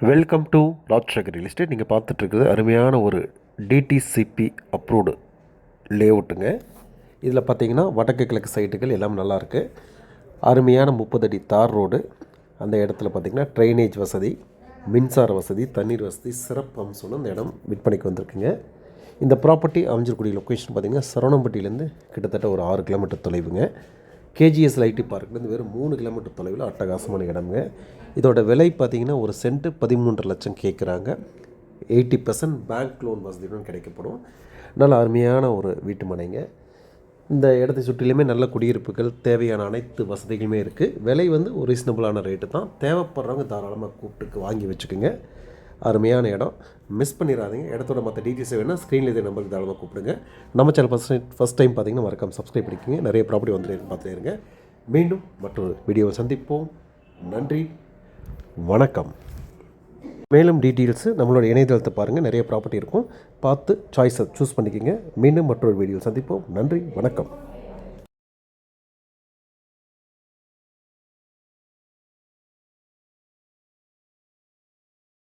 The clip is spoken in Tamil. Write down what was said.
Welcome to Rajsekar real estate. நீங்கள் பார்த்துட்ருக்குறது அருமையான ஒரு டிடிசிபி அப்ரூவ்டு லேஅவுட்டுங்க. இதில் பார்த்தீங்கன்னா வடக்கு கிழக்கு சைட்டுகள் எல்லாம் நல்லாயிருக்கு. அருமையான 30 அடி தார் ரோடு. அந்த இடத்துல பார்த்திங்கன்னா ட்ரைனேஜ் வசதி, மின்சார வசதி, தண்ணீர் வசதி, சிறப்பு அம்சம்னு அந்த இடம் விற்பனைக்கு வந்திருக்குங்க. இந்த ப்ராப்பர்ட்டி அமைஞ்சிருக்கூடிய லொக்கேஷன் பார்த்திங்கன்னா சரவணம்பட்டியிலேருந்து கிட்டத்தட்ட ஒரு 6 கிலோமீட்டர் தொலைவுங்க. கேஜிஎஸ் ஐடி பார்க்லேருந்து வெறும் 3 கிலோமீட்டர் தொலைவில் அட்டகாசமான இடம்ங்க. இதோட விலை பார்த்திங்கன்னா ஒரு சென்ட்டு 13.5 லட்சம் கேட்குறாங்க. 80% பேங்க் லோன் வசதியுடன் கிடைக்கப்படும். நல்ல அருமையான ஒரு வீட்டு மனைங்க. இந்த இடத்தை சுற்றிலுமே நல்ல குடியிருப்புகள், தேவையான அனைத்து வசதிகளுமே இருக்குது. விலை ஒரு ரீசனபுளான ரேட்டு தான். தேவைப்படுறவங்க தாராளமாக கூப்பிட்டு வாங்கி வச்சுக்கோங்க. அருமையான இடம், மிஸ் பண்ணிடாதீங்க. இடத்தோட மற்ற டீட்டெயில்ஸ் வேணால் ஸ்க்ரீனில் இதே நம்பருக்கு தாராளமாக கூப்பிடுங்க. நம்ம சேனல் ஃபஸ்ட் டைம் பார்த்தீங்கன்னா மறக்காம சப்ஸ்கிரைப் பண்ணிக்கோங்க. நிறைய ப்ராப்பர்ட்டி பார்த்துட்டே இருங்க. மீண்டும் மற்றொரு வீடியோவை சந்திப்போம். நன்றி, வணக்கம். மேலும் டீட்டெயில்ஸு நம்மளோட இணையதளத்தை பாருங்கள். நிறைய ப்ராப்பர்ட்டி இருக்கும், பார்த்து சாய்ஸை சூஸ் பண்ணிக்கோங்க. மீண்டும் மற்றொரு வீடியோ சந்திப்போம். நன்றி, வணக்கம்.